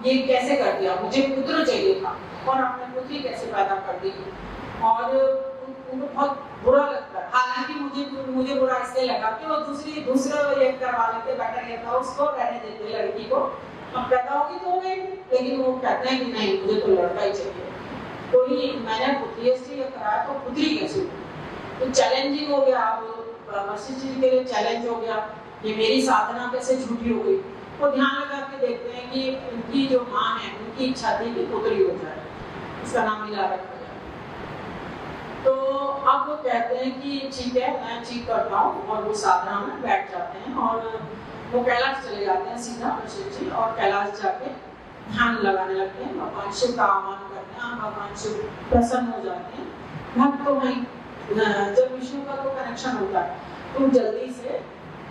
ये कैसे कर दिया, मुझे पुत्र चाहिए था और आपने पुत्री कैसे पैदा कर दी। और उनको बहुत बुरा लगता है, हालांकि मुझे बुरा इसलिए लगा कि वो दूसरा ये करवा लेते, बेटर ये था उसको रहने देते लड़की को, अब पैदा होगी तो हो गई, लेकिन वो कहते हैं कि नहीं मुझे तो लड़का ही चाहिए। तो ही मैंने पुत्री ये कराया, तो पुत्री कैसे हुई, तो चैलेंजिंग हो गया। अब वशिष्ठ जी के लिए चैलेंज हो गया, ये मेरी साधना कैसे झूठी हो गई। वो ध्यान लगा के देखते हैं कि उनकी जो माँ है उनकी इच्छा थी कि पुत्री हो जाए, इसका नाम मिला रखा जाए। तो अब वो कहते हैं कि ठीक है मैं ठीक करता हूँ, और वो साधना में बैठ जाते हैं और वो कैलाश चले जाते हैं सीधा वशिष्ठ जी, और कैलाश जाके ध्यान लगाने लगते हैं, भगवान शिव का आह्वान करते हैं, भगवान शिव प्रसन्न हो जाते हैं। भक्त तो वहीं जब विष्णु का तो कनेक्शन होता है तो जल्दी से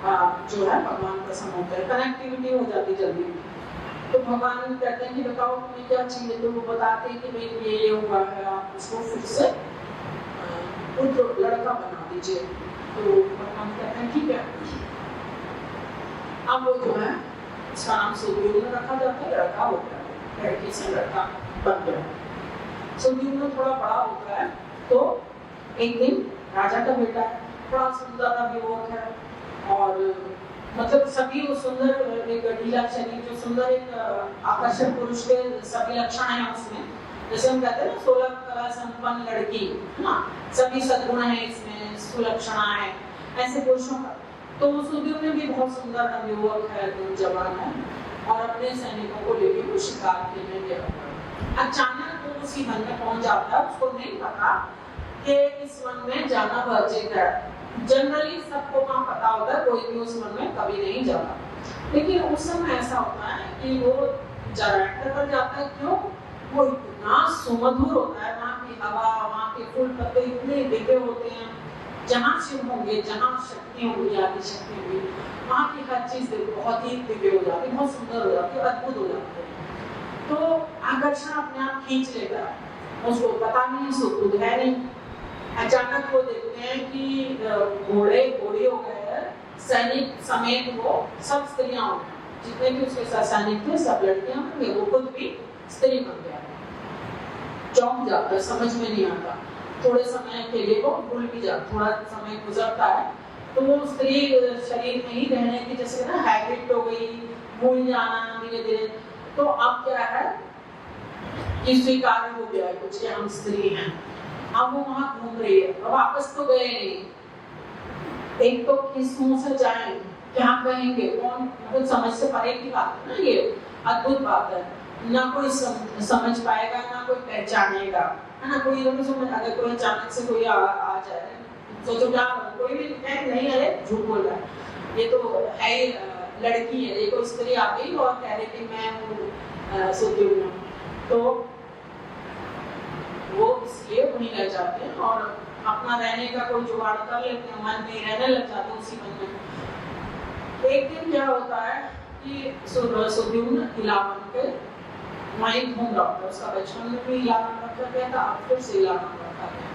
जो है भगवान प्रसन्न होते हैं, कनेक्टिविटी हो जाती जल्दी। तो भगवान कहते हैं कि बताओ तुम्हें क्या चाहिए, तो वो बताते हैं कि भाई ये हुआ है, आप उसको फिर से पुत्र लड़का बना दीजिए। तो भगवान कहते हैं ठीक है। अब वो जो है इसका नाम सुद्युम्न रखा जाता है, लड़का हो गया, लड़की से लड़का बन गया। सुद्युम्न थोड़ा बड़ा होता है तो एक दिन राजा का बेटा है, बड़ा सुंदर अभियोग है, और मतलब सभी वो सुंदर एक गठीला शरीर, जो सुंदर एक आकर्षक पुरुष के सभी लक्षण हैं उसमें, जैसे हम कहते हैं ना 16 कला संपन्न लड़की है ना, सभी सद्गुण है इसमें, सुलक्षणा है, ऐसे पुरुषों का। तो सुद्युम्न भी बहुत सुंदर नवयुवक है, जवान है, और अपने सैनिकों को लेकर वो शिकार खेलने गया। अचानक वो उसी वन में पहुंच जाता है, उसको नहीं पता कि इस वन में जाना वर्जित है। जनरली सबको वहाँ पता होता है, कोई भी उस वन में कभी नहीं जाता, लेकिन उस समय ऐसा होता है कि वो जराटर पर जाता है। क्यों? वो इतना सुमधुर होता है, वहाँ की हवा, वहाँ के फूल पत्ते इतने दिव्य होते हैं, जहाँ शिव होंगे, जहाँ शक्ति होंगी, आदि शक्ति होंगी, वहाँ की हर चीज बहुत ही दिव्य हो जाती है, बहुत सुंदर हो जाती है, अद्भुत हो जाती है। तो आकर्षण अपने आप खींच लेता है, उसको पता नहीं, सुख है नहीं। अचानक वो देखते हैं कि घोड़े हो गए, सैनिक समेत वो सब स्त्रियां हो गई, जितने भी उसके साथ सैनिक थे सब लड़कियां हो गई, वो खुद भी स्त्री बन गया। चौंक जाता है, समझ में नहीं आता, थोड़े समय के लिए वो भूल भी जाता, थोड़ा समय गुजरता है तो वो स्त्री शरीर में ही रहने की जैसे ना हैबिट हो गई, भूल जाना धीरे धीरे। तो अब क्या है कि स्वीकार हो गया है कुछ कि हम स्त्री हैं। अब वो वहां घूम रही है, और वापस तो गए नहीं, एक तो किस मुंह से जाएं, क्या कहेंगे, कौन, मतलब समझ से परे की बात है ना, ये अद्भुत बात है। ना कोई समझ पाएगा, ना कोई पहचानेगा, है ना, कोई नहीं समझ। अगर कोई अचानक से कोई आ जाए, सोचो क्या, कोई भी नहीं, अरे झूठ बोल रहा है, ये तो है लड़की है, ये कोई स्त्री आ गई और कह रही कि मैं हूँ सुद्युम्न। तो वो इसलिए वहीं रह जाते हैं और अपना रहने का कोई जुगाड़ कर लेते हैं, मन में रहने लग जाते हैं उसी मन में। एक दिन क्या होता है कि सुद्युम्न इलावन पे वहीं घूम रहा था, उसका बचपन में भी इलावन रखा गया था, अब फिर से इलावन रखा गया,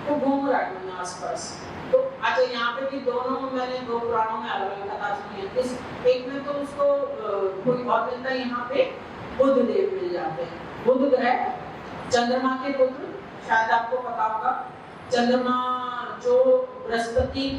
तो घूम रहा है वहीं आसपास। तो अच्छा, यहाँ पे भी दोनों मैंने दो पुराणों में अलग अलग कथा सुनी है। इस एक में तो उसको कोई और मिलता है, यहाँ पे बुध देव मिल जाते हैं। बुध ग्रह चंद्रमा के पुत्र, शायद आपको पता होगा, चंद्रमा जो बृहस्पति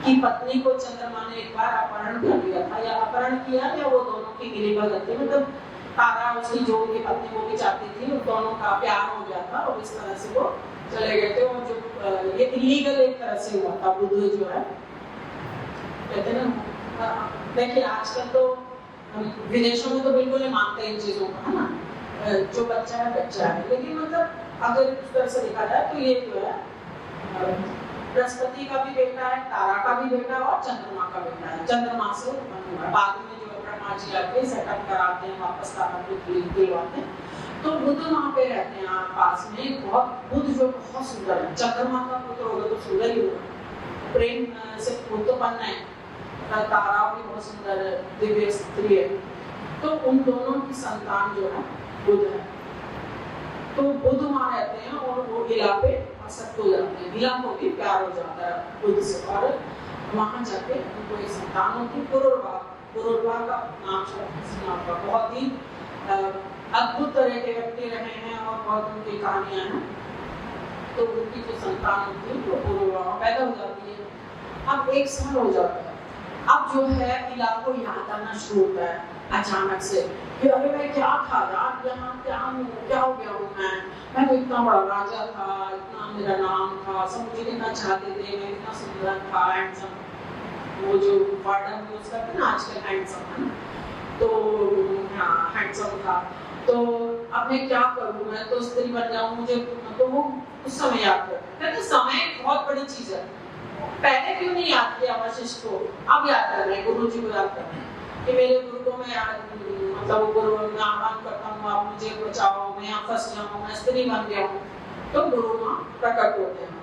की पत्नी को चंद्रमा ने एक बार अपहरण कर लिया था, या अपहरण किया, या वो दोनों की गिलीभगत थी, मतलब तारा उसकी जो उनकी पत्नी वो भी चाहती थी, उन दोनों का प्यार हो गया था और इस तरह से वो चले गए थे। और जो ये इलीगल एक तरह से हुआ था, बुध जो है, कहते ना, देखिए आजकल तो विदेशों में तो बिल्कुल नहीं मानते इन चीजों को, है ना, जो बच्चा है बच्चा है, लेकिन मतलब अगर उस तरह से देखा जाए तो ये जो है बृहस्पति का भी बेटा है, तारा का भी बेटा है, और चंद्रमा का बेटा है, चंद्रमा से उत्पन्न हुआ। बाद में जो ब्रह्मा जी आके सेटअप कराते हैं, वापस तारा को दिलवाते हैं, तो बुध वहाँ पे रहते हैं पास में। बहुत बुध जो बहुत सुंदर है, चंद्रमा का पुत्र होगा तो सुंदर ही होगा, प्रेम से उत्पन्न है, तारा भी बहुत सुंदर दिव्य स्त्री है, तो उन दोनों की संतान जो है बुध है। तो बुध वहाँ रहते हैं और वो इला पे आसक्त हो जाते हैं, इला को भी प्यार हो जाता है बुध से, और वहाँ जाके उनको एक संतान होती, पुरुरवा पुरुरवा का नाम सुना होगा, बहुत ही अद्भुत तरह के व्यक्ति रहे हैं और बहुत उनकी कहानियां हैं। तो उनकी जो संतान होती है वो पुरुरवा पैदा हो जाती है। अब 1 साल हो जाता है, अब जो है इलाज को याद आना शुरू होता है अचानक से कि अरे मैं क्या था यार, यहाँ क्या हूँ, क्या हो गया हूँ मैं तो इतना बड़ा राजा था, इतना मेरा नाम था, सब मुझे कितना चाहते थे, मैं इतना सुंदर था, हैंडसम, वो जो वार्डन यूज करते हैं ना आजकल हैंडसम है ना, तो हाँ हैंडसम था, तो अब मैं क्या करूँ, मैं तो स्त्री बन जाऊँ, मुझे तो वो उस समय याद करते हैं। समय बहुत बड़ी चीज है, पहले क्यों नहीं याद किया वशिष्ठ को, अब याद कर रहे हैं, गुरु जी को याद कर रहे हैं कि मेरे गुरु को मैं मतलब गुरु मैं आह्वान करता हूँ, आप मुझे बचाओ, मैं यहाँ फंस जाऊँ, मैं स्त्री बन गया हूँ, तो गुरु माँ प्रकट होते हैं।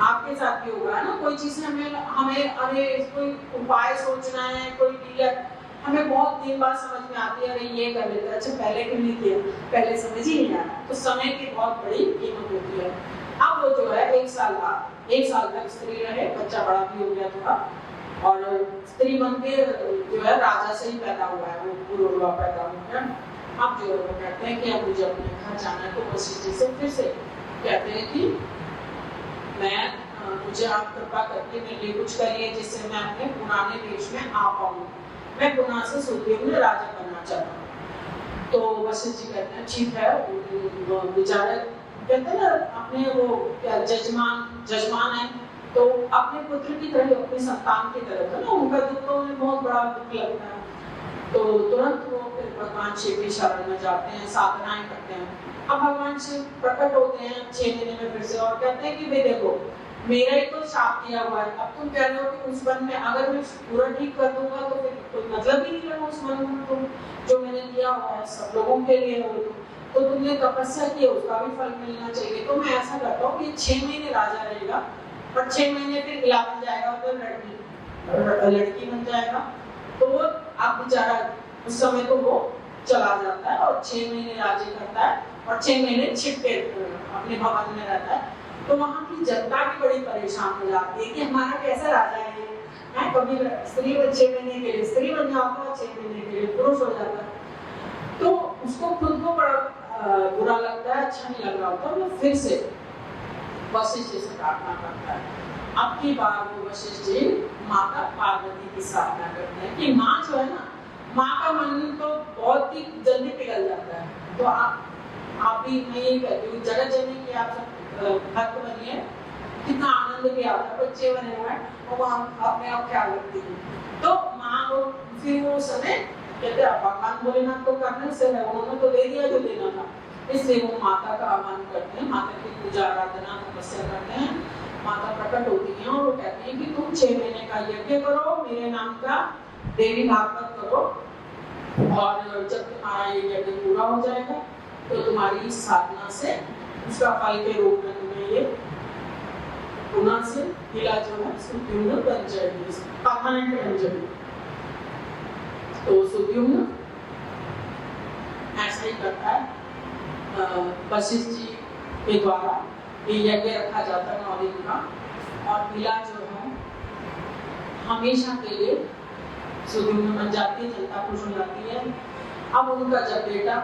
आपके साथ भी होगा ना, कोई चीज हमें अरे कोई उपाय सोचना है, कोई डीलर हमें बहुत दिन बाद समझ में आती है, अरे ये कर लेते, अच्छा पहले क्यों नहीं किया, पहले समझ ही नहीं आया। तो समय की बहुत बड़ी कीमत होती है। अब वो जो है 1 साल बाद, 1 साल तक स्त्री रहे, बच्चा बड़ा भी हो गया थोड़ा, और स्त्री बन के जो है राजा से ही पैदा हुआ है, वो पुरुरवा पैदा हुआ है। अब जो है कहते हैं कि अब मुझे अपने घर जाना है, तो वशिष्ठ जी से फिर से कहते हैं कि मैं मुझे आप कृपा करके मेरे लिए कुछ करिए जिससे मैं अपने पुराने देश में आ पाऊँ, मैं पुनः से सुग्रीव में राजा बनना चाहता हूँ। तो वशिष्ठ जी कहते हैं ठीक है, बेचारे कहते हैं ना अपने वो क्या जजमान है, तो अपने पुत्र की तरह, अपनी संतान की तरह था ना, उनका दुख तो उन्हें बहुत बड़ा दुख लगता है। तो तुरंत वो फिर भगवान शिव की शरण में जाते हैं, साधनाएं करते हैं। अब भगवान शिव प्रकट होते हैं 6 महीने में फिर से और कहते हैं कि भाई देखो मेरा ही तो शाप दिया हुआ है, अब तुम कह रहे हो कि उस वन में अगर मैं पूरा ठीक कर दूंगा तो फिर कोई मतलब ही नहीं रहा उस वन में, तुम जो मैंने दिया हुआ है सब लोगों के लिए हो, तो तुमने तपस्या की, उसका भी फल मिलना चाहिए। तो मैं ऐसा करता हूँ कि 6 महीने राजा रहेगा और 6 महीने फिर गिला बन जाएगा, तो लड़की बन जाएगा। तो वो अब बेचारा उस समय तो वो चला जाता है और 6 महीने राज्य करता है और 6 महीने छिप के अपने भवन में रहता है। तो वहाँ की जनता भी बड़ी परेशान हो जाती है कि हमारा कैसा राजा है, कभी स्त्री 6 महीने के लिए स्त्री बन जाता है, 6 महीने के लिए पुरुष हो जाता है। तो उसको खुद को बड़ा बुरा लगता है, अच्छा नहीं लग रहा होता, वो फिर से वशिष्ठ जी से प्रार्थना करता है। अब की बार वो वशिष्ठ जी माता पार्वती की साधना करते हैं कि माँ जो है ना, माँ का मन तो बहुत ही जल्दी पिघल जाता है। तो आप भी, मैं यही कहती हूँ जगत जननी की आप सब भक्त बनिए, कितना आनंद भी आता है, बच्चे बने हुए हैं और वहाँ अपने आप ख्याल रखती है। तो माँ को फिर वो समय कहते हैं भगवान भोलेनाथ को करने से है, उन्होंने तो दे दिया जो देना था, इसलिए वो माता का आह्वान करते हैं, माता की पूजा आराधना तपस्या करते हैं। माता प्रकट होती हैं और वो कहती हैं कि तुम 6 महीने का यज्ञ करो, मेरे नाम का देवी भागवत करो, और जब तुम्हारा ये यज्ञ पूरा हो जाएगा तो तुम्हारी साधना से उसका फल के रूप में तुम्हें ये पुनः से किला जो है सुद्युम्न बन जाएगी, परमानेंट बन जाएगी। तो सुद्युम्न ऐसा ही करता है, वशिष्ठ जी के द्वारा ये यज्ञ रखा जाता है 9 दिन का, और किला जो है हमेशा के लिए सुद्युम्न बन जाती है, जनता खुश हो जाती है। अब उनका जब बेटा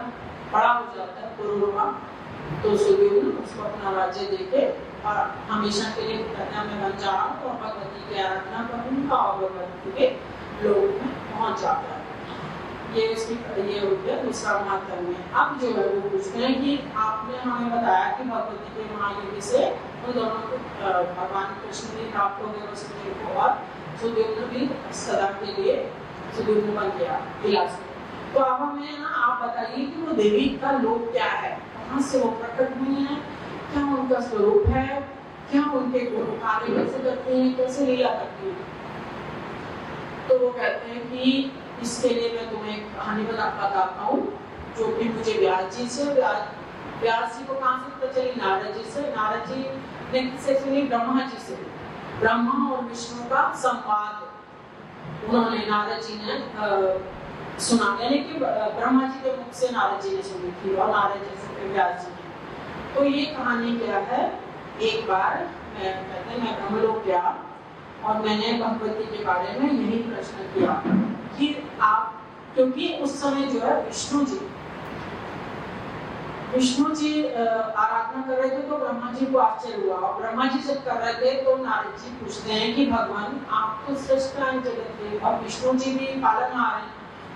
बड़ा हो जाता है पुरुरवा, तो सुद्युम्न उसको अपना राज्य देके और हमेशा के लिए कहता मैं बन जा रहा हूँ और भगवती की आराधना करूँगा और भगवती के लोग में पहुँच जाता है। ये इसकी ये हो गया दूसरा महात्म्य। अब जो है वो पूछते हैं कि आपने हमें बताया कि भगवती के महायुद्ध से उन दोनों को भगवान कृष्ण भी प्राप्त हो गए, वसुदेव को, और सुद्युम्न भी सदा के लिए सुद्युम्न बन गया विलास। तो अब हमें ना आप बताइए कि वो देवी का लोक क्या है, कहाँ से वो प्रकट हुई है, क्या उनका स्वरूप है, क्या उनके गुण कार्य कैसे करते हैं, कैसे लीला करती है। तो वो कहते हैं कि इसके लिए मैं तुम्हें एक कहानी बताता हूँ जो कि मुझे व्यास जी से, व्यास जी को कहाँ से पता चली, नारद जी से, नारद जी ने किससे सुनी, ब्रह्मा जी से। ब्रह्मा और विष्णु का संवाद उन्होंने नारद जी ने सुना, यानी कि ब्रह्मा जी के मुख से नारद जी ने सुनी थी और नारद जी से व्यास जी ने। तो ये कहानी क्या है, एक बार मैं ब्रह्मलोक गया और मैंने भगवती के बारे में यही प्रश्न किया कि आप, क्योंकि उस समय जो है विष्णु जी आराधना कर रहे थे तो ब्रह्मा जी को आश्चर्य हुआ, और ब्रह्मा जी जब कर रहे थे तो नारद जी पूछते हैं कि भगवान आप तो सृष्टि हैं जगत के, और विष्णु जी भी पालनहार हैं,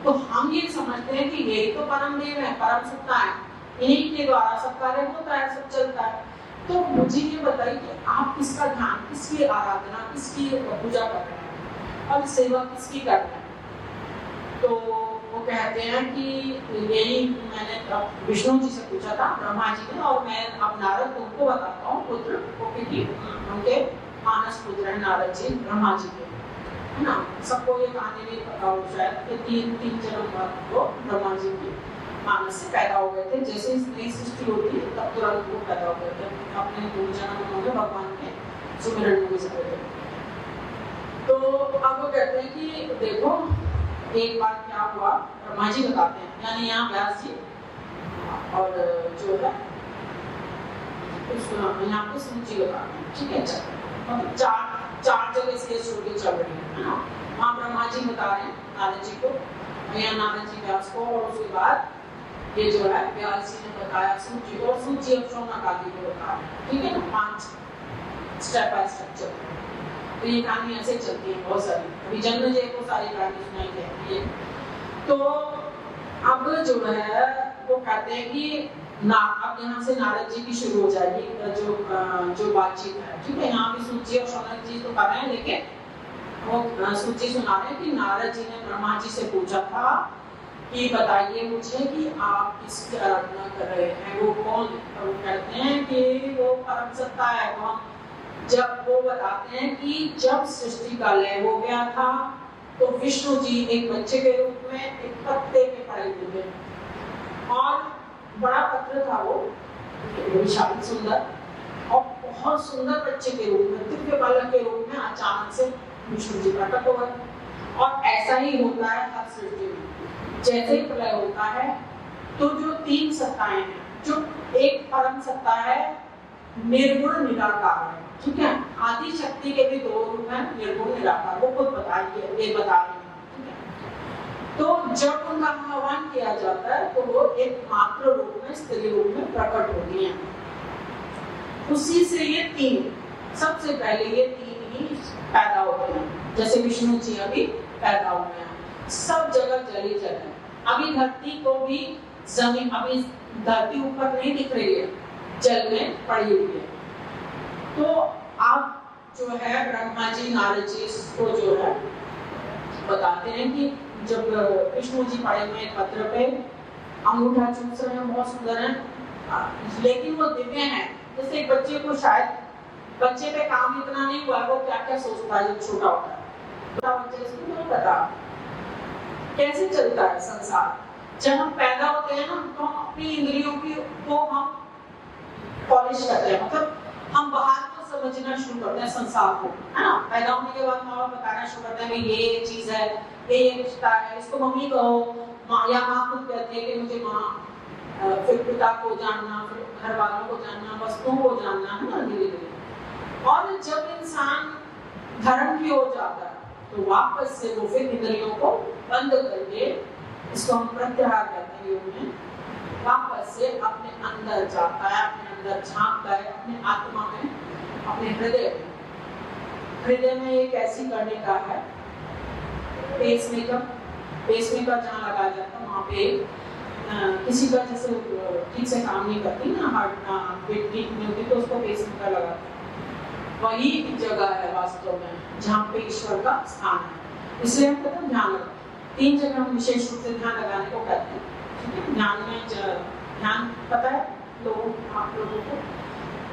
तो हम ये समझते हैं कि यही तो परम देव है, परम सत्ता है, इन्हीं के द्वारा सब कार्य होता है, सब चलता है। तो मुझे ये बताइए कि आप किसका ध्यान, किसकी आराधना, किसकी पूजा कर रहे हैं और सेवा किसकी कर रहे हैं? तो वो कहते हैं कि यही मैंने विष्णु जी से पूछा था, ब्रह्मा जी ने, और मैं अब नारद तुमको बताता हूँ पुत्र को, क्योंकि उनके मानस पुत्र है नारद जी ब्रह्मा जी के, है ना। सबको ये कहानी भी पता हो शायद, तीन जन्म बाद वो ब्रह्मा जी की मानस से पैदा हो गए थे। जैसे नई सृष्टि होती है तब तुरंत वो पैदा हो गए थे, अपने 2 जन्म उन्होंने भगवान के सुमिरन में गुजरे थे। तो अब वो कहते हैं कि देखो एक बार क्या हुआ, ब्रह्मा जी बताते हैं, यानी यहाँ व्यास जी और जो है उसको यहाँ पे सूची बताते हैं, ठीक है। मतलब चार जगह से ये स्टोरी चल रही है ना। वहाँ ब्रह्मा जी बता रहे हैं नारद जी को, यहाँ नारद जी व्यास को, और उसके बाद ये जो है व्यास जी ने बताया सूची को, सूची और शौनक आदि को बता रहे हैं, ठीक है ना। 5 स्टेप बाय स्टेप चल रही है। तो ये कहानी ऐसे चलती है बहुत सारी, अभी जन्मजय को सारी कहानी सुनाई जाती है। तो अब जो है वो कहते हैं कि अब यहाँ से नारद जी की शुरू हो जाएगी जो बातचीत है, ठीक है। यहाँ भी सूची और शौनक जी तो कर रहे हैं, लेकिन वो सूची सुना रहे हैं कि नारद जी ने ब्रह्मा जी से पूछा था कि बताइए मुझे कि आप किसकी आराधना कर रहे हैं, वो कौन? तो कहते हैं कि वो परम सत्ता है। जब वो बताते हैं कि जब सृष्टि का लय हो गया था तो विष्णु जी एक बच्चे के रूप में एक पत्ते पे पड़े हुए थे, और बड़ा पत्र था वो, विशाल सुंदर, और बहुत सुंदर बच्चे के रूप में, दिव्य बालक के रूप में अचानक से विष्णु जी प्रकट हो गए। और ऐसा ही होता है हर सृष्टि में, जैसे ही प्रलय होता है तो जो 3 सत्ताएं हैं, जो एक परम सत्ता है निर्गुण निराकार है, ठीक है। आदि शक्ति के भी 2 रूप हैं, निर्गुण निराकार, वो खुद बताइए, ये बता रही है, ठीक है। तो जब उनका आह्वान किया जाता है तो वो एक मात्र रूप में, स्त्री रूप में प्रकट होती हैं। उसी से ये 3, सबसे पहले ये 3 ही पैदा होते हैं। जैसे विष्णु जी अभी पैदा हुए हैं, सब जगह जल ही जल है। अभी धरती को भी जमीन, अभी धरती ऊपर नहीं दिख रही है, जल में पड़ी हुई है। तो आप जो है ब्रह्मा जी नारद जी को जो है बताते हैं कि जब विष्णु जी पड़े हुए पत्र पे अंगूठा चूस रहे हैं, बहुत सुंदर है, लेकिन वो दिव्य है। जैसे एक बच्चे को, शायद बच्चे पे काम इतना नहीं हुआ, वो क्या क्या सोचता है जब छोटा होता है, बच्चे इसको नहीं पता कैसे चलता है संसार। जब हम पैदा होते हैं ना तो हम अपनी इंद्रियों को हम पॉलिश करते हैं, मतलब हम बाहर को समझना शुरू करते हैं संसार को, है ना। पैदा होने के बाद माँ बाप बताना शुरू करते हैं कि ये चीज है, ये रिश्ता है, इसको मम्मी कहो, या माँ खुद कहती है कि मुझे माँ, फिर पिता को जानना, फिर घर वालों को जानना, वस्तुओं को जानना, है ना, धीरे धीरे। और जब इंसान धर्म की ओर जाता है तो वापस से वो फिर इंद्रियों को बंद करके, इसको हम प्रत्याहार कहते हैं योग में, वापस से अपने अंदर जाता है, अपने अंदर झांकता है, अपने आत्मा में, अपने हृदय में एक ऐसी करने का है पेसमेकर जहाँ लगाया जाता है, वहाँ पे किसी का जैसे ठीक से काम नहीं करती ना, हार्ट बीट ठीक नहीं होती तो उसको पेसमेकर लगाते हैं। वही जगह है वास्तव में जहाँ पे ईश्वर का स्थान है। इसलिए हम कहते हैं ध्यान लगाओ। 3 जगह हम विशेष रूप से ध्यान लगाने को कहते हैं, ठीक है। ध्यान में ध्यान पता है आप लोगों को,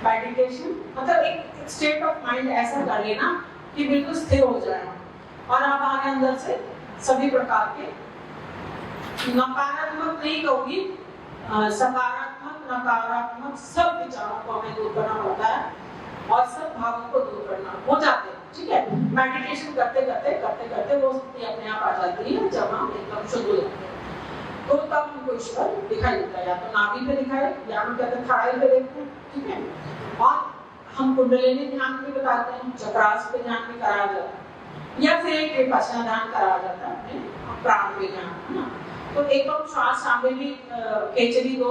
मेडिटेशन मतलब एक स्टेट ऑफ माइंड ऐसा कर लेना कि बिल्कुल स्थिर हो जाए, और आप आगे अंदर से सभी प्रकार के नकारात्मक नहीं कहूँगी, सकारात्मक नकारात्मक सब विचारों को हमें दूर करना होता है, और सब भावों को दूर करना हो जाते हैं, ठीक है। मेडिटेशन करते करते वो स्थिति अपने आप आ जाती है जब हम एकदम शुद्ध होते हैं, तो तब हमको ईश्वर दिखाई देता है, या तो नाभि पे दिखाए, या हम कहते हैं थाई पे देखते हैं, ठीक है। और हम कुंडलिनी ध्यान भी बताते हैं, चक्रास पे ध्यान भी कराया जाता है, या फिर एक विपश्यना ध्यान करा जाता है अपने प्राण विज्ञान, है ना। तो एक तो श्वास सामने भी खेचरी दो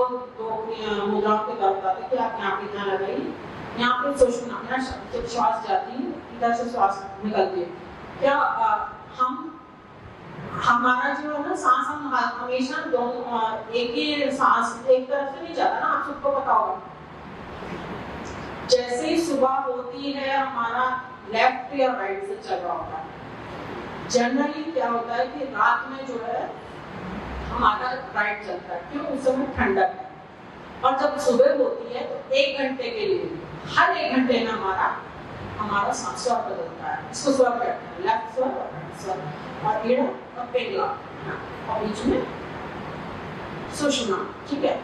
मुद्राओं के द्वारा बताते कि आप यहाँ पे ध्यान लगाइए, यहाँ पे सुषुम्ना, जब श्वास जाती है इधर से श्वास निकलती है, क्या हम हमारा जो है ना सांस, हम हमेशा दोनों एक ही सांस एक तरफ से नहीं जाता ना, आप सबको पता होगा। जैसे ही सुबह होती है हमारा लेफ्ट या राइट से चल रहा होता है। जनरली क्या होता है कि रात में जो है हमारा राइट चलता है, क्यों? उस समय ठंडक है। और जब सुबह होती है तो 1 घंटे के लिए, हर 1 घंटे में हमारा सांस स्वर बदलता है। इसको स्वर कहते हैं, लेफ्ट स्वर और राइट स्वर, और ईड़ा और पिंगला, और बीच में सुषुम्ना, ठीक है।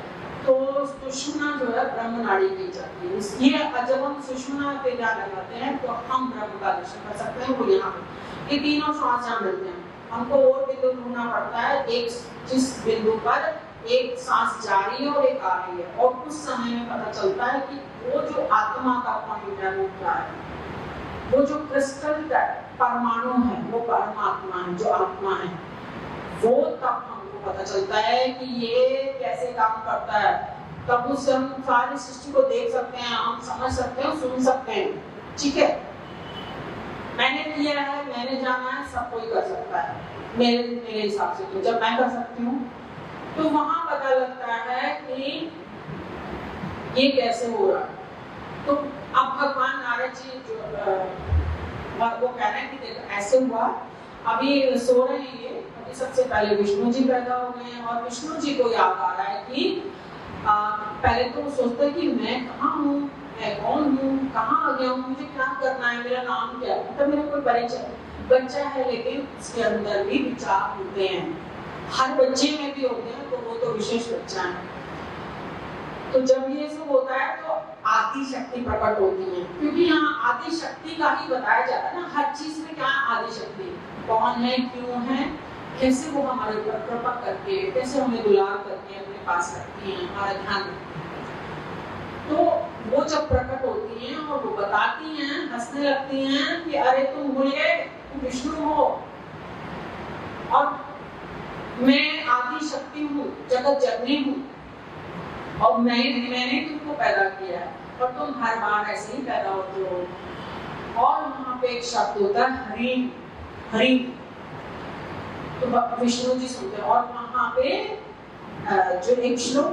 तो सुषुम्ना जो है ब्रह्म नाड़ी की जाती है। ये जब हम सुषुम्ना पे ध्यान लगाते हैं तो हम ब्रह्म का दर्शन कर सकते हैं। वो यहाँ पे ये तीनों श्वास जहाँ मिलते हैं, हमको और बिंदु ढूंढना पड़ता है, एक जिस बिंदु पर एक सांस जा रही है और एक आ रही है, और उस समय में पता चलता है कि वो जो आत्मा का पॉइंट है वो क्या है। वो जो क्रिस्टल परमाणु है वो परमात्मा है, जो आत्मा है वो, तब हमको पता चलता है कि ये कैसे काम करता है। तब उससे हम सारी सृष्टि को देख सकते हैं, हम समझ सकते हैं, सुन सकते हैं, ठीक है। मैंने किया है, मैंने जाना है, सब कोई कर सकता है मेरे हिसाब से। तो जब मैं कर सकती हूँ तो वहां पता लगता है कि ये कैसे हो रहा है। तो अब भगवान नारद जी जो वो कह रहे हैं कि देखो ऐसे हुआ, अभी सो रहे हैं ये, अभी सबसे पहले विष्णु जी पैदा हो गए हैं, और विष्णु जी को याद आ रहा है कि पहले तो वो सोचते हैं कि मैं कहाँ हूँ, मैं कौन हूँ, कहाँ आ गया हूँ, मुझे क्या करना है, मेरा नाम क्या है, मतलब मेरा कोई परिचय। बच्चा है लेकिन उसके अंदर भी विचार होते हैं, हर बच्चे में भी होते हैं, तो वो तो विशेष बच्चा है। तो जब ये सब होता है तो आदि शक्ति प्रकट होती है, क्योंकि यहाँ आदि शक्ति का ही बताया जाता है ना, हर चीज में क्या आदि शक्ति कौन है, क्यों है, कैसे वो हमारे ऊपर कृपा करके, कैसे हमें दुलार करके अपने पास रखती है, हमारा ध्यान रखती है। तो वो जब प्रकट होती हैं और वो बताती हैं, हंसने लगती हैं कि अरे तुम भूल गए, तुम विष्णु हो और मैं आदि शक्ति हूँ, जगत जननी हूँ, और मैंने तुमको पैदा किया है, और तुम हर बार ऐसे ही पैदा होते हो। और वहाँ पे एक शब्द होता है हरि, हरि, तो विष्णु जी सुनते हैं। और वहाँ पे जो एक श्लोक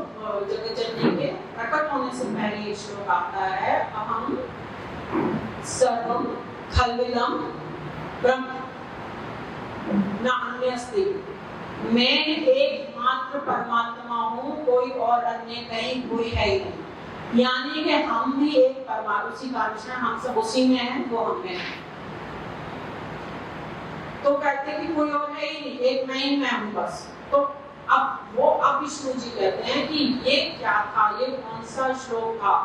जगत जननी के प्रकट होने से पहले एक श्लोक आता है, अहम सर्वम खल्विदम ब्रह्म न अन्यस्ति, मैं एकमात्र परमात्मा हूँ, कोई और अन्य कहीं कोई है ही नहीं। यानी कि हम भी एक परमात्मा, उसी का अंश है, हम सब उसी में हैं, वो हम में है। तो कहते हैं कि कोई और है ही नहीं, एक मैं ही मैं हूँ बस। तो अब विष्णु जी कहते हैं कि ये क्या था, ये कौन सा श्लोक था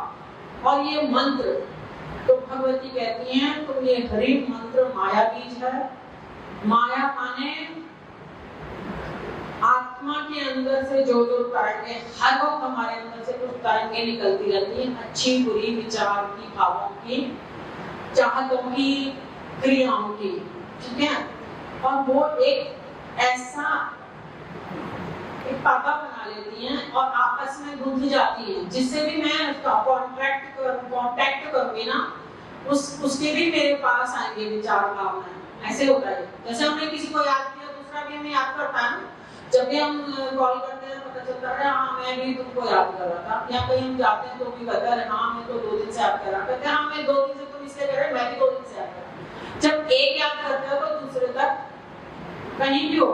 और ये मंत्र। तो भगवती कहती हैं तो ये हरि मंत्र माया बीज है। माया माने आत्मा के अंदर से जो तरंगे, हर वक्त हमारे अंदर से कुछ तरंगे निकलती रहती हैं, अच्छी बुरी, विचार की, भावों की, चाहतों की, क्रियाओं की, ठीक है। और वो एक ऐसा एक पाता बना लेती हैं और आपस में गुंथ जाती हैं, जिससे भी मैं उसका कांटेक्ट करूंगी ना, उसके भी मेरे पास आएंगे विचार, भावनाएं। ऐसे होता है, जैसे हमने किसी को याद किया, दूसरा भी हमें याद करता है ना। जब भी हम कॉल करते हैं पता चलता है हाँ मैं भी तुमको याद कर रहा था, या कहीं हम जाते हैं तो भी कहता है हाँ मैं तो 2 दिन से याद कर रहा, कहते हैं हाँ मैं 2 दिन से तुम इसलिए कर रहे, मैं भी 2 दिन से याद कर रहा। जब एक याद करते हो तो दूसरे तक कहीं भी हो।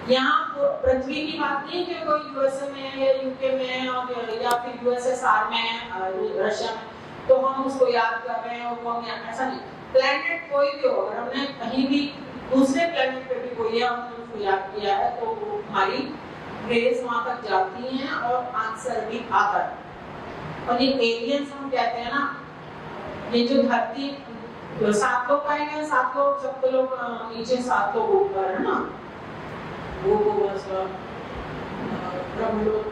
यहाँ पृथ्वी की बात नहीं कि कोई यूएसए में है या यूके में है और या फिर यूएसएसआर में है, रशिया में, तो हम उसको याद कर रहे हैं और वो हम ऐसा नहीं। प्लेनेट कोई भी हो, अगर हमने कहीं भी दूसरे प्लेनेट पे भी कोई हमने उसको याद किया है तो हमारी रेस वहां तक जाती हैं और आंसर भी आता है। और ये एलियंस हम कहते हैं ना, ये जो धरती 7 लोग पाएंगे, 7 लोग, 7 लोग नीचे, 7 लोग ऊपर, है ना। वो ब्रह्मलोक,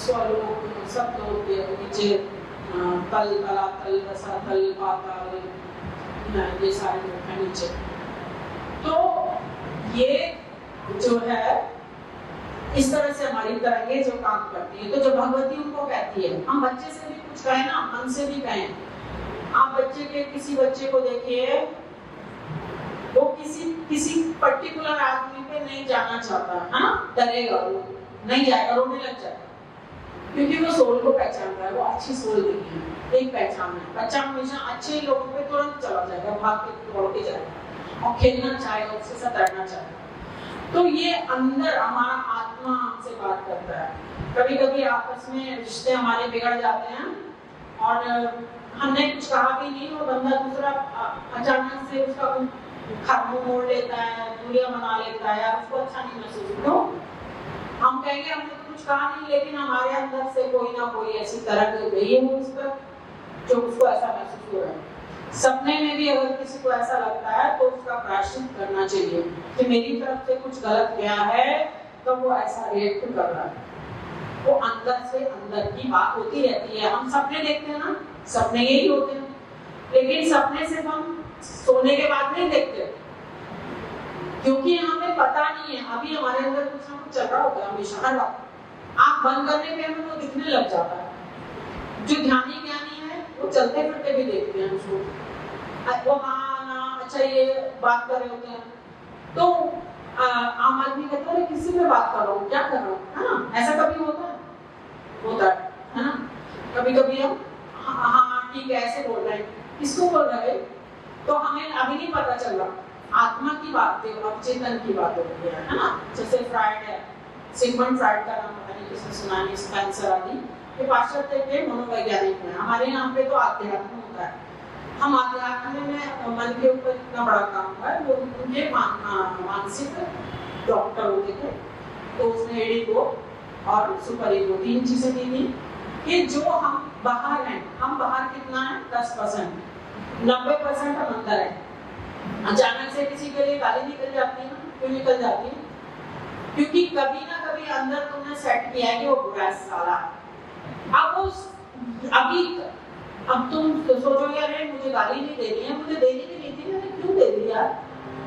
स्वलोक, सब लोग नीचे, तल, तलातल, रसातल, पाताल, ये सारे लोग हैं नीचे। तो ये जो है इस तरह से हमारी तरंगे जो काम करती है। तो जो भगवती उनको कहती है, हम बच्चे से भी कुछ कहें ना, मन से भी कहें। आप किसी बच्चे को देखिए, वो किसी पर्टिकुलर आदमी पे नहीं जाना चाहता है ना, डरेगा, वो नहीं जाएगा, रोने लग जाएगा, क्योंकि वो सोल को पहचानता है, वो अच्छी सोल नहीं है, एक पहचान है। बच्चा हमेशा अच्छे लोगों पे तुरंत चला जाएगा, भाग के दौड़ के जाएगा और खेलना चाहेगा, उसके साथ रहना चाहेगा। तो ये अंदर हमारा आत्मा हमसे बात करता है। कभी कभी आपस में रिश्ते हमारे बिगड़ जाते हैं और हमने कुछ कहा भी नहीं, वो बंदा दूसरा अचानक से उसका खाना मोड़ लेता है, दूरियां बना लेता है, उसको अच्छा नहीं महसूस। क्यों? हम कहेंगे हमने तो कुछ कहा नहीं, लेकिन हमारे अंदर से कोई ना कोई ऐसी तरह गई है उस पर जो उसको ऐसा महसूस हो रहा है। सपने में भी अगर किसी को ऐसा लगता है तो उसका प्रायश्चित करना चाहिए कि मेरी तरफ से कुछ गलत गया है, तो वो ऐसा रिएक्ट कर रहा है। वो अंदर से अंदर की बात होती रहती है। हम सपने देखते हैं ना, सपने यही होते हैं, लेकिन सपने सिर्फ हम सोने के बाद नहीं देखते, क्योंकि हमें पता नहीं है, अभी हमारे अंदर कुछ ना कुछ चल रहा होता है हमेशा, हर वक्त। आँख बंद करने पे हमें वो दिखने लग जाता है। जो ध्यानी ज्ञानी है वो चलते फिरते भी देखते हैं उसको, वो हाँ ना अच्छा ये बात कर रहे होते हैं। तो आम आदमी कहता है किसी पे बात कर रहा हूँ, क्या कर रहा हूँ, है ना? ऐसा कभी होता है ना? कभी कभी हम हाँ ठीक है ऐसे बोल रहे हैं, किसको बोल रहे हैं? तो हमें अभी नहीं पता चल रहा। आत्मा की बात है, अवचेतन की बात होती है ना? जैसे फ्राइड है, सिगमंड फ्राइड का नाम पता नहीं किसने सुना है, स्पेंसर आदि, ये पाश्चात्य के मनोवैज्ञानिक हैं। हमारे यहाँ पे तो अध्यात्म होता है। हम अध्यात्म में मन के ऊपर इतना बड़ा काम हुआ है। वो उनके मानसिक डॉक्टर होते थे, तो उसने ईगो और सुपर ईगो 3 चीजें दी थी कि जो हम बाहर हैं, हम बाहर कितना है 10%, 90% हम अंदर हैं। अचानक से किसी के लिए गाली निकल जाती है ना, क्यों निकल जाती है? क्योंकि कभी ना कभी अंदर तुमने सेट किया है कि वो बुरा साला। अब तुम तो सोचो यार मुझे गाली नहीं देनी है, मुझे देनी भी नहीं थी, मैंने क्यों दे दी यार?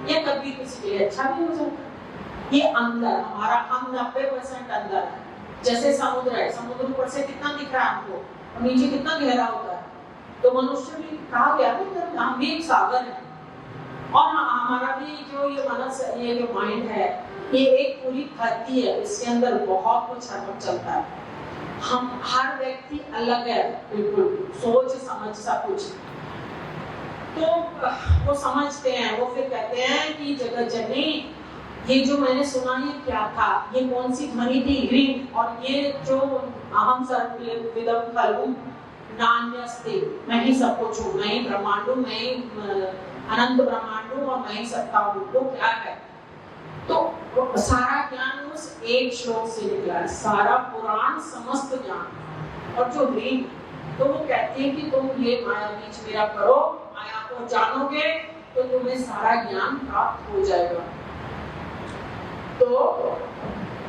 या कभी किसी के लिए अच्छा भी हो जाता है। ये अंदर हमारा, हम 90% अंदर है। जैसे समुद्र है, समुद्र ऊपर से कितना दिख रहा है हमको और नीचे कितना गहरा होता है। तो मनुष्य भी कहा गया ना, हम भी एक सागर है। और हमारा भी जो ये मनस, ये जो माइंड है, ये एक पूरी धरती है, इसके अंदर बहुत कुछ चलता है। हम हर व्यक्ति अलग है, बिल्कुल सोच समझ सब कुछ। तो वो समझते हैं, वो फिर कहते हैं कि जगत जननी, ये जो मैंने सुना ये क्या था, ये कौन सी ध्वनि थी, ह्रीं, और ये जो अहम सर्वविदं खलु नान्यस्ति, मैं ही सब कुछ हूँ, मैं ही ब्रह्मांड हूँ, मैं ही अनंत ब्रह्मांड हूँ और मैं ही सत्ता हूँ। वो क्या है? तो सारा ज्ञान उस एक श्लोक से निकला है, सारा पुराण समस्त ज्ञान। और जो ह्रीं, तो वो कहती है कि तुम ये माया बीच मेरा करो, माया को जानोगे तो तुम्हें सारा ज्ञान प्राप्त हो जाएगा। तो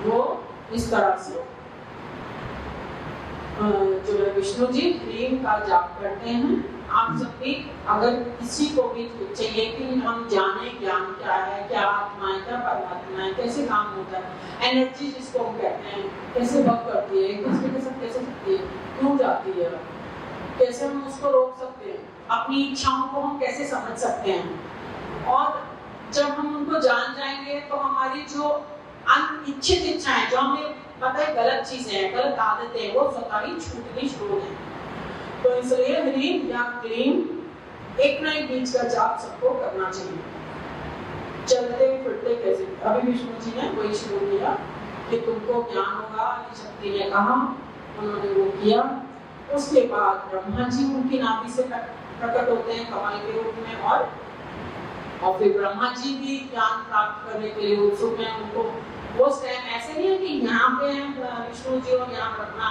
वो इस तरह से जो है विष्णु जी ह्रीं का जाप करते हैं। आप सब भी अगर किसी को भी चाहिए कि हम जाने ज्ञान क्या है, क्या आत्मा है, क्या परमात्मा है, कैसे काम होता है, एनर्जी जिसको हम कहते हैं कैसे वर्क करती है, किसके साथ कैसे सकती है, क्यों जाती है, कैसे हम उसको रोक सकते हैं, अपनी इच्छाओं को हम कैसे समझ सकते हैं। और जब हम उनको जान जाएंगे तो हमारी जो अनिच्छित इच्छाएं, जो हमें पता है गलत चीजें हैं, गलत आदतें हैं, वो स्वतः ही छूटनी शुरू हो जाएंगी। तो इसलिए ह्रीं या क्लीं एक ना एक बीच का जाप सबको करना चाहिए। चलते फिरते कैसे, अभी विष्णु जी ने वही शुरू किया कि तुमको ज्ञान होगा, शक्ति ने कहा, उन्होंने वो किया। उसके बाद ब्रह्मा जी उनकी नाभि से प्रकट होते हैं कमल के रूप में, और फिर ब्रह्मा जी भी ज्ञान प्राप्त करने के लिए उत्सुक हैं। उनको वो स्टेम ऐसे नहीं है कि यहाँ पे विष्णु जी और यहाँ ब्रह्मा,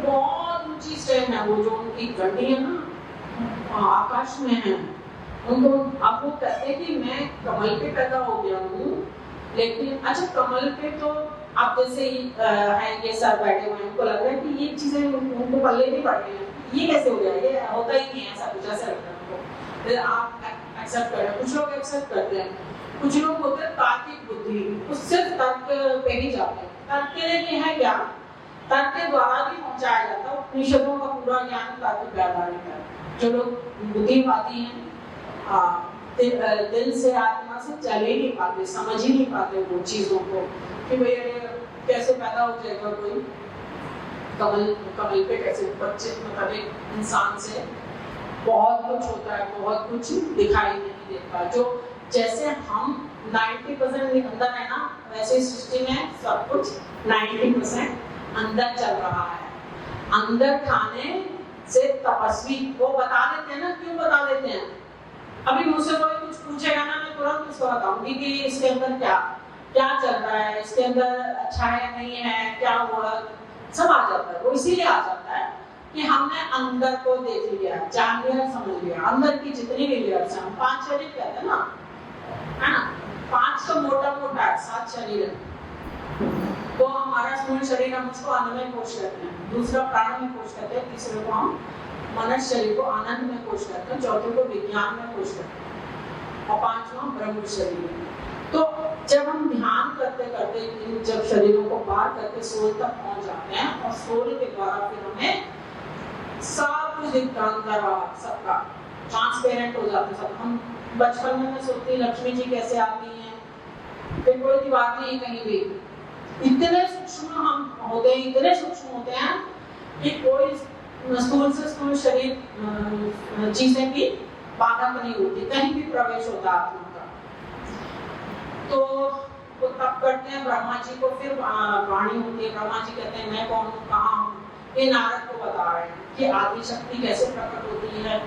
बहुत ऊंची स्टेम है वो, जो उनकी घंटी है ना आकाश में है। उनको अब वो कहते हैं कि मैं कमल पे पैदा हो गया हूँ, लेकिन अच्छा कमल पे तो आप जैसे ही हैं ये सर बैठे हुए हैं, उनको लग रहा है कि ये चीजें उनको पल्ले नहीं पड़ रही हैं, ये कैसे हो गया, ये होता ही नहीं है, ऐसा कुछ ऐसा लगता है उनको। आप एक्सेप्ट करें, कुछ लोग एक्सेप्ट करते हैं, कुछ लोग होते हैं तार्किक बुद्धि, उससे तर्क पे ही जाते हैं। तर्क के लिए है क्या, तर्क के द्वारा भी पहुंचाया जाता है। उपनिषदों का पूरा ज्ञान तर्क पे आधारित है। जो लोग बुद्धिवादी हैं, दिल से आत्मा से चल ही नहीं पाते, समझ ही नहीं पाते वो चीजों को कि भाई कैसे पैदा हो जाएगा कोई कमल पे, कैसे बच्चे, मतलब एक इंसान से बहुत कुछ होता है, बहुत कुछ दिखाई नहीं देता। जो जैसे हम 90% अंदर है ना, वैसे सृष्टि में सब कुछ 90% अंदर चल रहा है। अंदर खाने से तपस्वी वो बता देते हैं ना, क्यों बता देते हैं? अभी मुझसे कोई कुछ पूछेगा ना, मैं तुरंत उसको बताऊंगी कि इसके अंदर क्या क्या चल रहा है, इसके अंदर अच्छा है नहीं है, क्या हुआ, सब आ जाता है। वो इसीलिए आ जाता है कि हमने अंदर को देख लिया, जान लिया, समझ लिया। अंदर की जितनी भी लेयर्स हैं, 5 शरीर कहते हैं ना, है ना, 5 तो मोटा मोटा है, 7 शरीर है। तो हमारा स्थूल शरीर हम उसको अन्नमय कोश कहते हैं, दूसरा प्राणमय कोश कहते हैं, तीसरे को हम मनुष्य शरीर को आनंद में कोश करते हैं, चौथे को विज्ञान में कोश करते हैं, और 5वां ब्रह्म शरीर। तो जब हम ध्यान करते करते इन जब शरीरों को पार करके सोल तक पहुंच जाते हैं, और सोल के द्वारा फिर हमें सब कुछ दिखता अंदर बाहर सबका ट्रांसपेरेंट हो जाते सब। हम बचपन में सोचते लक्ष्मी जी कैसे आती हैं, फिर कोई दीवार नहीं कहीं भी, इतने सूक्ष्म हम होते हैं, इतने सूक्ष्म होते हैं कि कोई स्थूल से स्थूल शरीर चीजें भी बाधक नहीं होती, कहीं भी प्रवेश होता आत्मा का। तो वो तब करते हैं ब्रह्मा जी को, फिर वाणी होती है, ब्रह्मा जी कहते हैं मैं कौन हूँ, कहाँ हूँ, ये नारद को बता रहे हैं कि आदि शक्ति कैसे प्रकट होती है,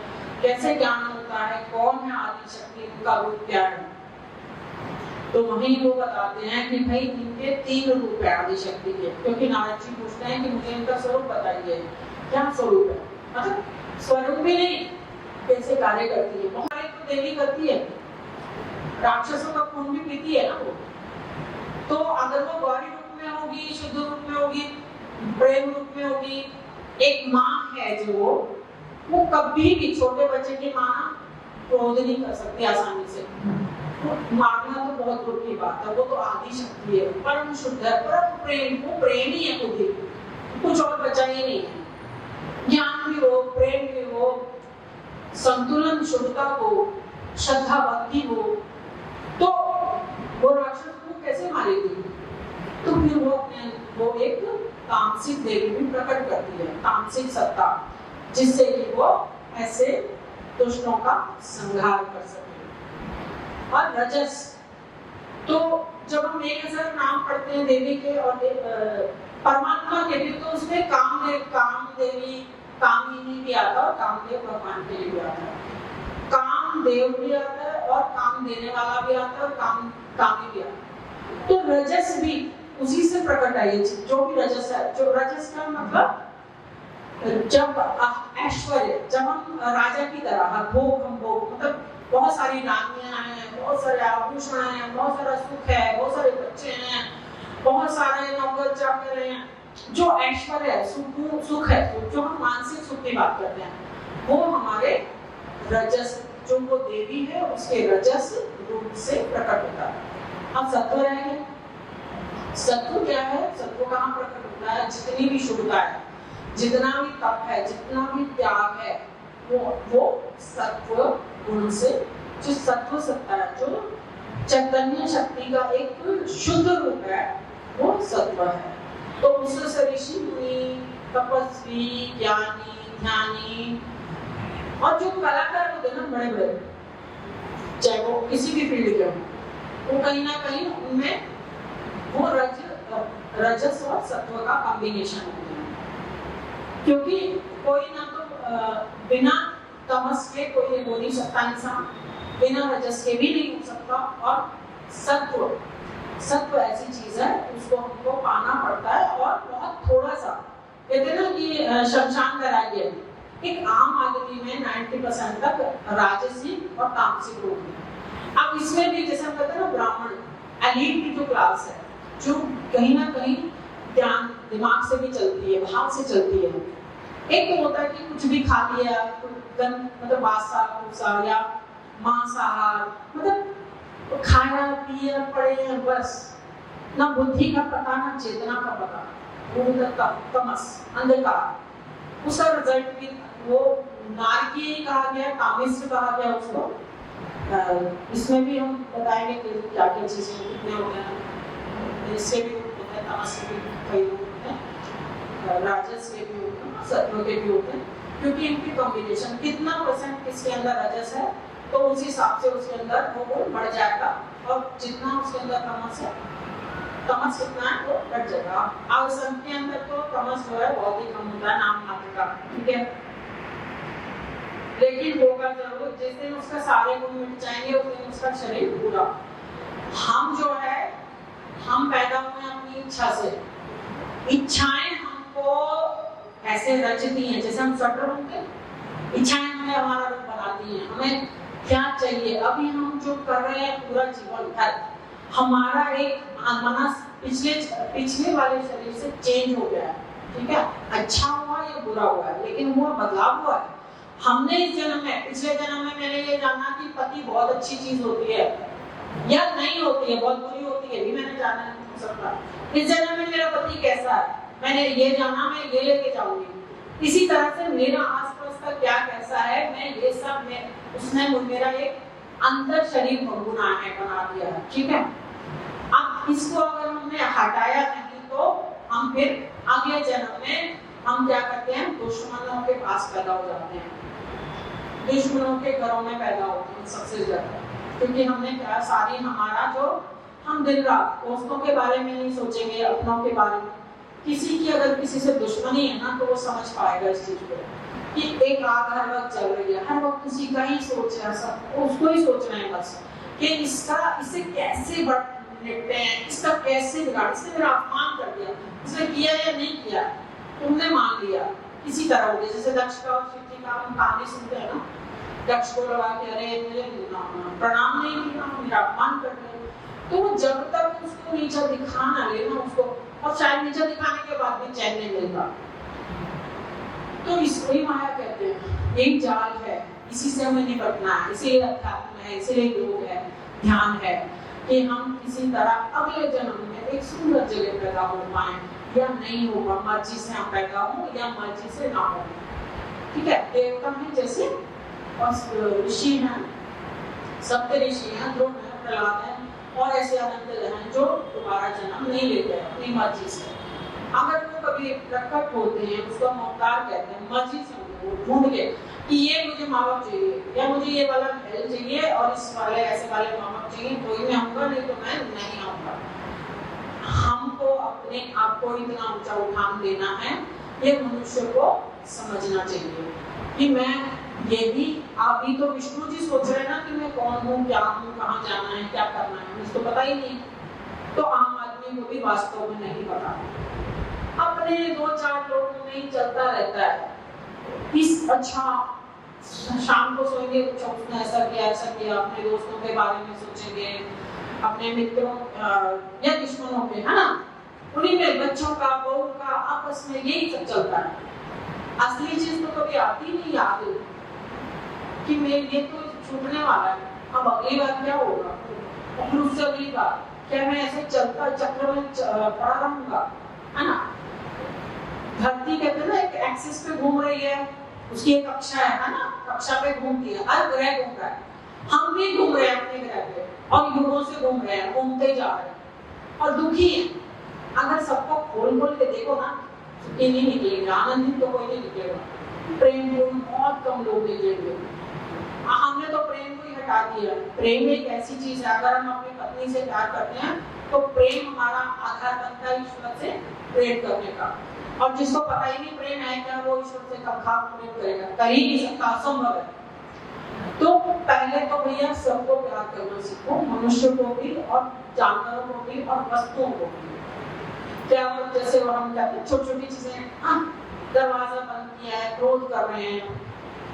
कैसे ज्ञान होता है, कौन है आदि शक्ति, उनका रूप क्या है। तो वहीं वो बताते हैं कि भाई इनके 3 रूप है आदि शक्ति के, क्योंकि नारद जी पूछते हैं कि मुझे इनका स्वरूप बताइए, क्या स्वरूप है, मतलब स्वरूप भी नहीं, कैसे कार्य करती है। बहुत तो देवी करती है, राक्षसों का खून भी पीती है ना वो। तो अगर वो गौरी रूप में होगी, शुद्ध रूप में होगी, प्रेम रूप में होगी, एक माँ है जो वो कभी भी छोटे बच्चे की माँ क्रोध नहीं कर सकती आसानी से, मारना तो बहुत दूर की बात है, वो तो आदि शक्ति है, परम शुद्ध है, परम प्रेम, वो प्रेम ही है खुद ही, कुछ और बचा ही नहीं है। ज्ञान भी हो, प्रेम भी हो, संतुलन शुद्धता हो, श्रद्धा भक्ति हो, तो वो राक्षस को कैसे मारेगी? तो फिर वो एक तामसिक देवी भी प्रकट करती है, तामसिक सत्ता, जिससे कि वो ऐसे दुष्टों का संहार कर सके। और रजस, तो जब हम एक हजार नाम पढ़ते हैं देवी के और परमात्मा के भी, तो उसमें कामदेवी, कामिनी भी आता है, और कामदेव भगवान के लिए भी आता है, कामदेव भी आता है और काम देने वाला भी आता है, और कामी भी आता है। तो रजस भी उसी से प्रकट है, जो भी रजस है, जो रजस का मतलब जब ऐश्वर्य, जब हम राजा की तरह भोग, हम भोग मतलब बहुत सारी रानियां हैं, बहुत सारे आभूषण हैं, बहुत सारा सुख है, बहुत सारे बच्चे हैं, बहुत सारे नौकर चाकर हैं, जो ऐश्वर्य है, सुख है, जो हम मानसिक सुख की बात करते हैं, वो हमारे रजस, जो वो देवी है उसके रजस रूप से प्रकट होता है। अब सत्व रहेंगे, सत्व क्या है? सत्व कहाँ प्रकट होता है? जितनी भी शुद्धता है, जितना भी तप है, जितना भी त्याग है, वो सत्व गुण से, जो सत्व सत्ता है, जो चैतन्य शक्ति का एक शुद्ध रूप है, वो सत्व है। तो उससे ऋषि मुनि, तपस्वी, ज्ञानी, ध्यानी और जो कलाकार होते हैं ना बड़े बड़े, चाहे वो किसी भी फील्ड के हों, वो कहीं ना कहीं उनमें वो रजस और सत्व का कॉम्बिनेशन होता है। क्योंकि कोई ना तो बिना तमस के कोई हो नहीं सकता इंसान, बिना रजस के भी नहीं हो सकता, और सत्व ऐसी चीज है उसको हमको पाना पड़ता है, और बहुत थोड़ा सा, कहते हैं ना कि शमशान कराइए, एक आम आदमी में 90% तक राजसिक और तामसिक रूप है। अब इसमें भी जैसे हम कहते हैं ना ब्राह्मण एलीट की जो क्लास है, जो कहीं ना कहीं ध्यान दिमाग से भी चलती है, भाव से चलती है। एक तो होता है कि कुछ भी खा लिया, मतलब बासा भूसा या मांसाहार, मतलब खाया पिया पड़े बस, ना बुद्धि का पता ना चेतना का पता, वो तमस अंधकार। उसका रिजल्ट भी वो नारकीय कहा गया, कामिष्ट कहा गया उसको। इसमें भी हम बताएंगे कि क्या क्या चीजें कितने होते हैं। इससे भी होते हैं, तमस के भी कई होते हैं, राजस के भी होते हैं, सत्व के भी होते हैं, क्योंकि इनकी कॉम्बिनेशन कितना परसेंट किसके अंदर रजस है तो उस हिसाब से उसके अंदर वो बढ़ जाएगा, और जितना उसके अंदर तमस है, तमस कितना है वो बढ़ जाएगा। अब सबके अंदर तो तमस जो है बहुत ही कम होता है, नाम मात्र का, ठीक है। लेकिन होगा जरूर, जिस दिन उसका सारे गुण मिट जाएंगे उस दिन उसका शरीर पूरा। हम जो है, हम पैदा हुए अपनी इच्छा से, इच्छाएं हमको ऐसे रचती हैं जैसे हम स्वेटर बुनते हैं, इच्छाएं हमें हमारा रूप बनाती हैं, हमें क्या चाहिए। अभी हम जो कर रहे हैं पूरा जीवन भर, हमारा एक मनस पिछले वाले शरीर से चेंज हो गया है, ठीक है। अच्छा हुआ या बुरा हुआ है, लेकिन वो बदलाव हुआ है। हमने इस जन्म में, पिछले जन्म में मैंने ये जाना कि पति बहुत अच्छी चीज होती है या नहीं होती है, बहुत बुरी होती है भी मैंने जाना है, हो सकता इस जन्म में मेरा पति कैसा है मैंने ये जाना, मैं ये लेके जाऊंगी। इसी तरह से मेरा आसपास का क्या कैसा है, मैं ये सब में उसने मेरा एक अंतर शरीर बना दिया है, ठीक है। अब इसको अगर हमने हटाया नहीं तो हम फिर अगले जन्म में हम क्या करते हैं, दुश्मनों के पास पैदा हो जाते हैं, दुश्मनों के घरों में पैदा होते हैं सबसे ज्यादा। क्योंकि हमने क्या सारी हमारा जो हम दिन रात दोस्तों के बारे में नहीं सोचेंगे, अपनों के बारे में। किसी की अगर किसी से दुश्मनी है ना तो वो समझ पाएगा इस चीज को कि एक आग हर वक्त चल रही है, हर वक्त किसी का ही सोच है, सब उसको ही सोचना है बस कि इसे कैसे निपटे हैं, इसका कैसे बिगाड़, इसने मेरा अपमान कर दिया, इसने किया या नहीं किया, तुमने मान लिया किसी तरह हो गया। जैसे दक्ष का और शिव का हम कहानी सुनते हैं ना, दक्ष को लगा कि अरे मुझे प्रणाम नहीं किया, मेरा अपमान कर दिया। तो जब तक उसको नीचा दिखाना लेना उसको, और शायद नीचा दिखाने के बाद भी चैन नहीं मिलता, तो इसको ही माया कहते हैं। एक जाल है, इसी से हमें निपटना है, इसीलिए अध्यात्म है, इसीलिए योग है, ध्यान है कि हम किसी तरह अगले जन्म में एक सुंदर जगह पैदा हो पाए, या नहीं होगा मर्जी से हम पैदा हो या मर्जी से ना हो, ठीक है। देवता है जैसे और ऋषि हैं, सप्त ऋषि हैं, ध्रुव है, प्रहलाद है, और ऐसे अनंत हैं जो दोबारा जन्म नहीं लेते हैं अपनी मर्जी से। अगर वो कभी प्रकट होते हैं, उसको हम अवतार कहते हैं, मर्जी से वो ढूंढ के कि ये मुझे माँ बाप चाहिए, या मुझे ये वाला महल चाहिए और इस वाले ऐसे वाले माँ बाप चाहिए, तो ही मैं आऊंगा, नहीं तो मैं नहीं आऊंगा। हमको अपने आप को इतना ऊंचा उठान देना है, ये मनुष्य को समझना चाहिए कि मैं ये भी, आप भी तो विष्णु जी सोच रहे हैं ना कि मैं कौन हूँ, क्या हूँ, कहाँ जाना है, क्या करना है, मुझे तो पता ही नहीं। तो आम आदमी को भी वास्तव में नहीं पता, अपने दो चार लोगों में ही चलता रहता है। इस अच्छा शाम को सोएंगे, उसने ऐसा किया, अपने दोस्तों के बारे में सोचेंगे, अपने मित्रों या दुश्मनों के, है ना, उन्हीं में बच्चों का, बहू का, आपस में यही सब चलता है। असली चीज तो कभी आती नहीं याद कि मैं ये तो छूटने वाला है, अब अगली बार क्या होगा, और फिर उससे अगली बार क्या मैं ऐसे चलता चक्र में पड़ा रहूंगा, है ना। धरती कहते हैं ना एक एक्सिस पे घूम रही है, उसकी एक कक्षा है ना, कक्षा पे घूमती है, हर ग्रह घूम रहा है, हम भी घूम रहे हैं अपने ग्रह पे, और युगों से घूम रहे हैं, घूमते जा रहे हैं और दुखी हैं। अगर सबको खोल खोल के देखो ना, सुखी नहीं निकलेंगे, आनंदित तो कोई नहीं निकलेगा, प्रेम को बहुत कम लोग निकलेंगे। हमने तो प्रेम को ही हटा दिया। प्रेम एक ऐसी चीज है, अगर हम अपनी पत्नी से प्यार करते हैं तो प्रेम हमारा आधार बनता है ईश्वर से प्रेम करने का, और जिसको पता ही नहीं प्रेम है क्या, वो ईश्वर से कब खा प्रेम करेगा, कर ही नहीं सकता, असंभव है। तो पहले तो भैया सबको प्यार करना सीखो, मनुष्य को भी और जानवरों को भी और वस्तुओं को भी। क्या जैसे वो हम कहते हैं छोटी छोटी चीजें, दरवाजा बंद किया है, क्रोध कर रहे हैं,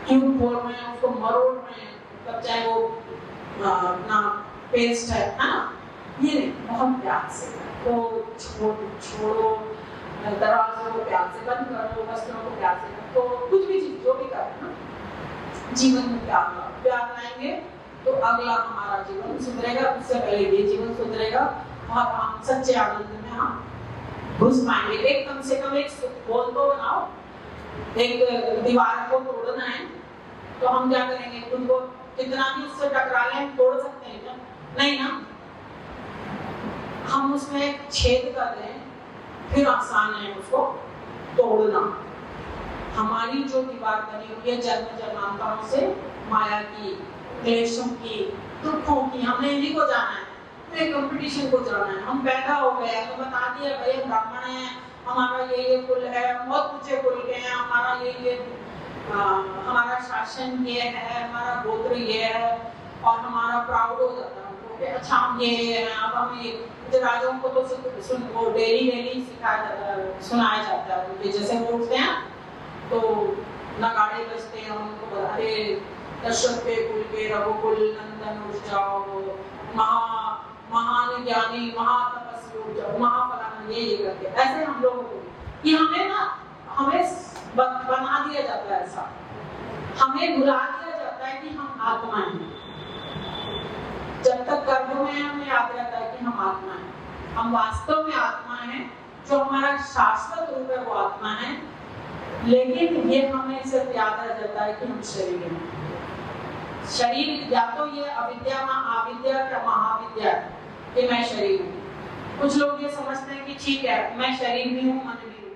ट्यूब खोल रहे हैं, उसको मरोड़ रहे हैं, तब चाहे वो अपना पेस्ट है ना, ये नहीं, बहुत प्यार से तो छोड़ो, दरवाजे को प्यार से बंद करो, वस्त्रों को प्यार से, तो कुछ भी चीज जो भी कर रहे हैं ना जीवन में प्यार लाएंगे तो अगला हमारा जीवन सुधरेगा, उससे पहले ये जीवन सुधरेगा और हम सच्चे आनंद में हम घुस पाएंगे। एक कम से कम एक गोल तो बनाओ, एक दीवार को तोड़ना है तो हम क्या करेंगे, उनको कितना भी उससे टकरा लें हम तोड़ सकते हैं क्या? नहीं ना। हम उसमें एक छेद कर दें फिर आसान है उसको तोड़ना। हमारी जो दीवार बनी हुई है जन्म जन्मांतरों से माया की, क्लेशों की, दुखों की, हमने इन्हीं को जाना है, तो कंपटीशन को जाना है। हम पैदा हो गए तो बता दिया भाई हम ब्राह्मण हैं, हमारा ये कुल है, बहुत ऊंचे कुल के हैं, हमारा ये हमारा शासन ये है, हमारा गोत्र ये है, और हमारा प्राउड हो जाता है अच्छा हम ये हैं। अब हमें राजाओं को तो वो डेली सुनाया जाता है, उनके जैसे वो उठते हैं तो नगाड़े बजते हैं, उनको अरे दशरथ के कुल के रघुकुल नंदन उठ जाओ, महान ज्ञानी महातपस्वी उठ जाओ, महाफलाना ये करके ऐसे हम लोगों को कि हमें बना दिया जाता है, ऐसा हमें भुला दिया जाता है कि हम आत्मा हैं। जब तक कर्म में हमें याद रहता है कि हम आत्मा हैं, हम वास्तव में आत्मा हैं, जो हमारा शाश्वत रूप है वो आत्मा है, लेकिन ये हमें सिर्फ याद रह जाता है कि हम शरीर हैं। शरीर या तो ये अविद्या आविद्या या महाविद्या कि मैं शरीर हूँ। कुछ लोग ये समझते हैं कि ठीक है मैं शरीर भी हूँ मन भी हूँ,